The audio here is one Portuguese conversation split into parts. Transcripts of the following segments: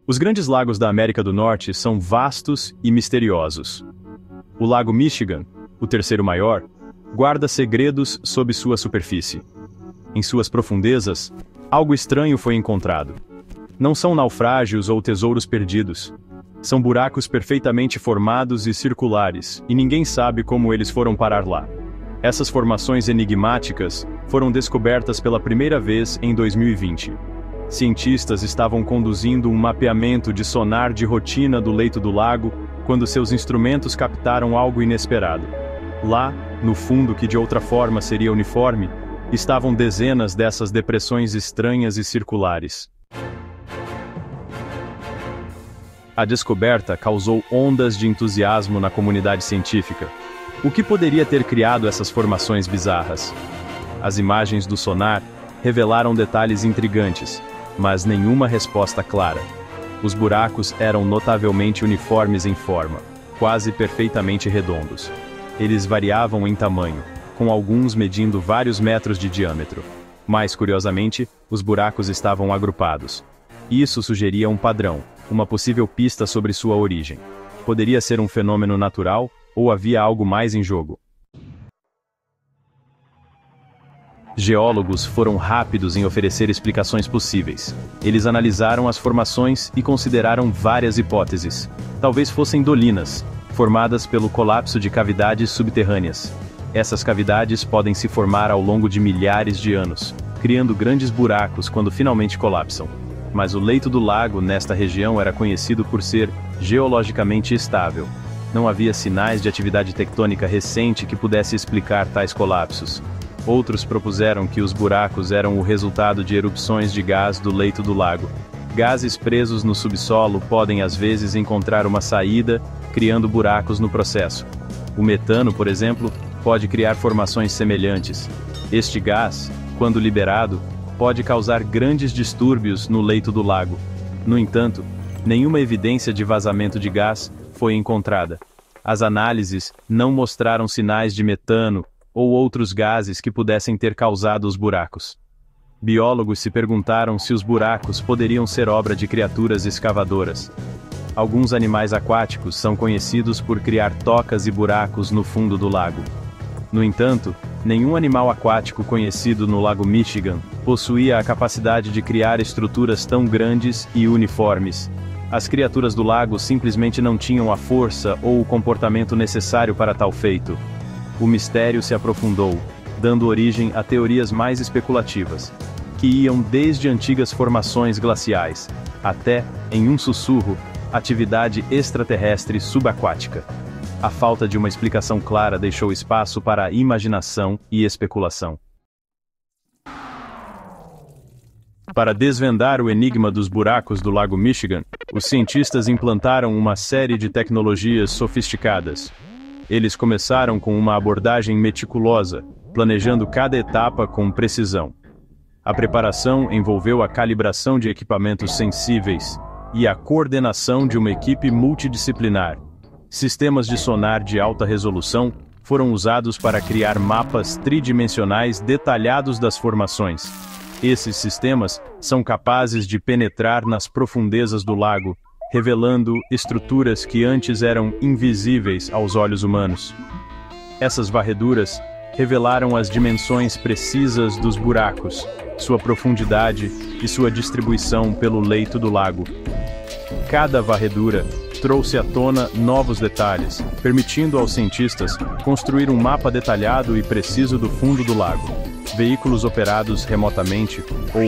Os grandes lagos da América do Norte são vastos e misteriosos. O Lago Michigan, o terceiro maior, guarda segredos sob sua superfície. Em suas profundezas, algo estranho foi encontrado. Não são naufrágios ou tesouros perdidos. São buracos perfeitamente formados e circulares, e ninguém sabe como eles foram parar lá. Essas formações enigmáticas foram descobertas pela primeira vez em 2020. Cientistas estavam conduzindo um mapeamento de sonar de rotina do leito do lago quando seus instrumentos captaram algo inesperado. Lá, no fundo que de outra forma seria uniforme, estavam dezenas dessas depressões estranhas e circulares. A descoberta causou ondas de entusiasmo na comunidade científica. O que poderia ter criado essas formações bizarras? As imagens do sonar revelaram detalhes intrigantes, mas nenhuma resposta clara. Os buracos eram notavelmente uniformes em forma, quase perfeitamente redondos. Eles variavam em tamanho, com alguns medindo vários metros de diâmetro. Mais curiosamente, os buracos estavam agrupados. Isso sugeria um padrão, uma possível pista sobre sua origem. Poderia ser um fenômeno natural, ou havia algo mais em jogo? Geólogos foram rápidos em oferecer explicações possíveis. Eles analisaram as formações e consideraram várias hipóteses. Talvez fossem dolinas, formadas pelo colapso de cavidades subterrâneas. Essas cavidades podem se formar ao longo de milhares de anos, criando grandes buracos quando finalmente colapsam. Mas o leito do lago nesta região era conhecido por ser geologicamente estável. Não havia sinais de atividade tectônica recente que pudesse explicar tais colapsos. Outros propuseram que os buracos eram o resultado de erupções de gás do leito do lago. Gases presos no subsolo podem às vezes encontrar uma saída, criando buracos no processo. O metano, por exemplo, pode criar formações semelhantes. Este gás, quando liberado, pode causar grandes distúrbios no leito do lago. No entanto, nenhuma evidência de vazamento de gás foi encontrada. As análises não mostraram sinais de metano ou outros gases que pudessem ter causado os buracos. Biólogos se perguntaram se os buracos poderiam ser obra de criaturas escavadoras. Alguns animais aquáticos são conhecidos por criar tocas e buracos no fundo do lago. No entanto, nenhum animal aquático conhecido no Lago Michigan possuía a capacidade de criar estruturas tão grandes e uniformes. As criaturas do lago simplesmente não tinham a força ou o comportamento necessário para tal feito. O mistério se aprofundou, dando origem a teorias mais especulativas, que iam desde antigas formações glaciais, até, em um sussurro, atividade extraterrestre subaquática. A falta de uma explicação clara deixou espaço para a imaginação e especulação. Para desvendar o enigma dos buracos do Lago Michigan, os cientistas implantaram uma série de tecnologias sofisticadas. Eles começaram com uma abordagem meticulosa, planejando cada etapa com precisão. A preparação envolveu a calibração de equipamentos sensíveis e a coordenação de uma equipe multidisciplinar. Sistemas de sonar de alta resolução foram usados para criar mapas tridimensionais detalhados das formações. Esses sistemas são capazes de penetrar nas profundezas do lago, revelando estruturas que antes eram invisíveis aos olhos humanos. Essas varreduras revelaram as dimensões precisas dos buracos, sua profundidade e sua distribuição pelo leito do lago. Cada varredura trouxe à tona novos detalhes, permitindo aos cientistas construir um mapa detalhado e preciso do fundo do lago. Veículos operados remotamente, ou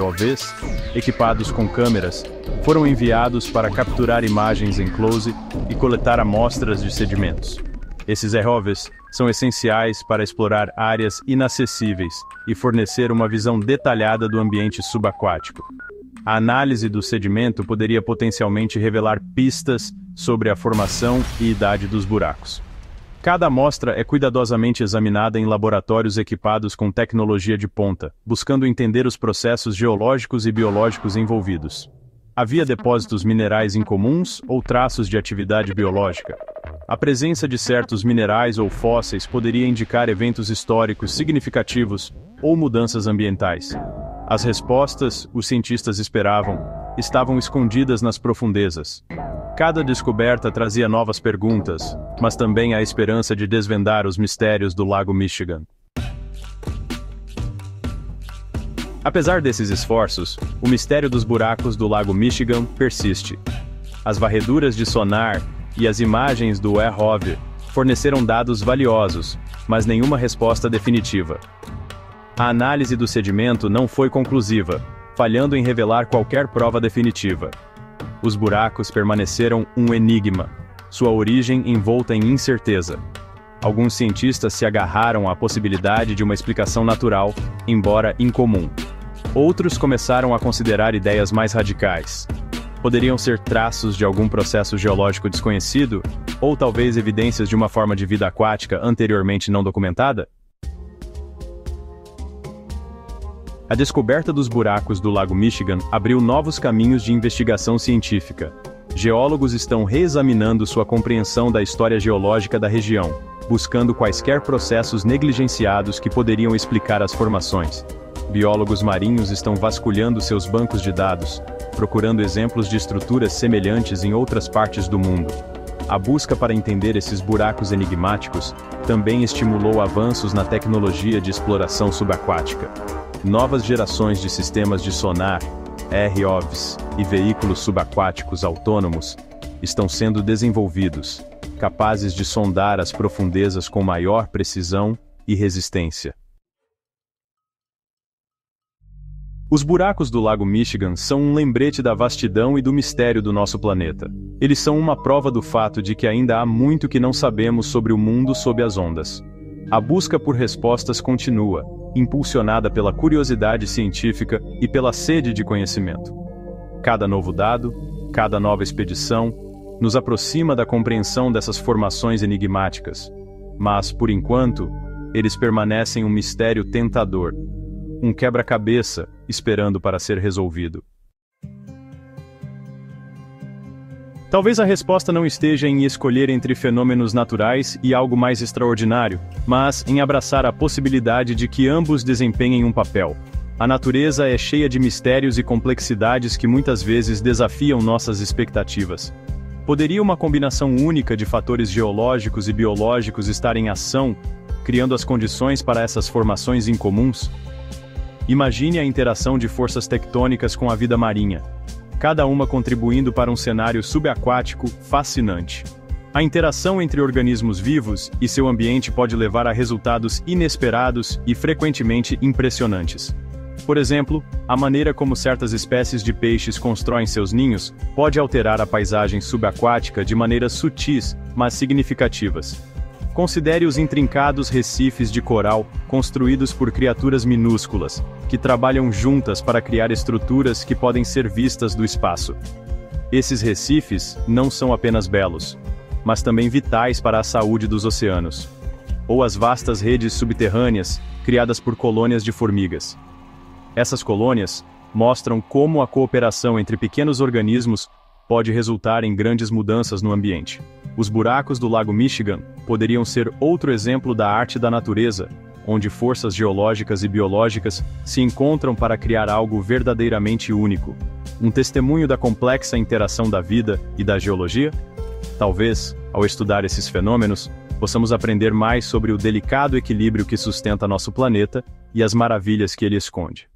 ROVs, equipados com câmeras, foram enviados para capturar imagens em close e coletar amostras de sedimentos. Esses ROVs são essenciais para explorar áreas inacessíveis e fornecer uma visão detalhada do ambiente subaquático. A análise do sedimento poderia potencialmente revelar pistas sobre a formação e idade dos buracos. Cada amostra é cuidadosamente examinada em laboratórios equipados com tecnologia de ponta, buscando entender os processos geológicos e biológicos envolvidos. Havia depósitos minerais incomuns ou traços de atividade biológica? A presença de certos minerais ou fósseis poderia indicar eventos históricos significativos ou mudanças ambientais. As respostas, os cientistas esperavam, estavam escondidas nas profundezas. Cada descoberta trazia novas perguntas, mas também a esperança de desvendar os mistérios do Lago Michigan. Apesar desses esforços, o mistério dos buracos do Lago Michigan persiste. As varreduras de sonar e as imagens do ROV forneceram dados valiosos, mas nenhuma resposta definitiva. A análise do sedimento não foi conclusiva, falhando em revelar qualquer prova definitiva. Os buracos permaneceram um enigma, sua origem envolta em incerteza. Alguns cientistas se agarraram à possibilidade de uma explicação natural, embora incomum. Outros começaram a considerar ideias mais radicais. Poderiam ser traços de algum processo geológico desconhecido, ou talvez evidências de uma forma de vida aquática anteriormente não documentada? A descoberta dos buracos do Lago Michigan abriu novos caminhos de investigação científica. Geólogos estão reexaminando sua compreensão da história geológica da região, buscando quaisquer processos negligenciados que poderiam explicar as formações. Biólogos marinhos estão vasculhando seus bancos de dados, procurando exemplos de estruturas semelhantes em outras partes do mundo. A busca para entender esses buracos enigmáticos também estimulou avanços na tecnologia de exploração subaquática. Novas gerações de sistemas de sonar, ROVs e veículos subaquáticos autônomos estão sendo desenvolvidos, capazes de sondar as profundezas com maior precisão e resistência. Os buracos do Lago Michigan são um lembrete da vastidão e do mistério do nosso planeta. Eles são uma prova do fato de que ainda há muito que não sabemos sobre o mundo sob as ondas. A busca por respostas continua, impulsionada pela curiosidade científica e pela sede de conhecimento. Cada novo dado, cada nova expedição, nos aproxima da compreensão dessas formações enigmáticas. Mas, por enquanto, eles permanecem um mistério tentador, um quebra-cabeça esperando para ser resolvido. Talvez a resposta não esteja em escolher entre fenômenos naturais e algo mais extraordinário, mas em abraçar a possibilidade de que ambos desempenhem um papel. A natureza é cheia de mistérios e complexidades que muitas vezes desafiam nossas expectativas. Poderia uma combinação única de fatores geológicos e biológicos estar em ação, criando as condições para essas formações incomuns? Imagine a interação de forças tectônicas com a vida marinha, cada uma contribuindo para um cenário subaquático fascinante. A interação entre organismos vivos e seu ambiente pode levar a resultados inesperados e frequentemente impressionantes. Por exemplo, a maneira como certas espécies de peixes constroem seus ninhos pode alterar a paisagem subaquática de maneiras sutis, mas significativas. Considere os intrincados recifes de coral construídos por criaturas minúsculas, que trabalham juntas para criar estruturas que podem ser vistas do espaço. Esses recifes não são apenas belos, mas também vitais para a saúde dos oceanos. Ou as vastas redes subterrâneas, criadas por colônias de formigas. Essas colônias mostram como a cooperação entre pequenos organismos pode resultar em grandes mudanças no ambiente. Os buracos do Lago Michigan poderiam ser outro exemplo da arte da natureza, onde forças geológicas e biológicas se encontram para criar algo verdadeiramente único. Um testemunho da complexa interação da vida e da geologia? Talvez, ao estudar esses fenômenos, possamos aprender mais sobre o delicado equilíbrio que sustenta nosso planeta e as maravilhas que ele esconde.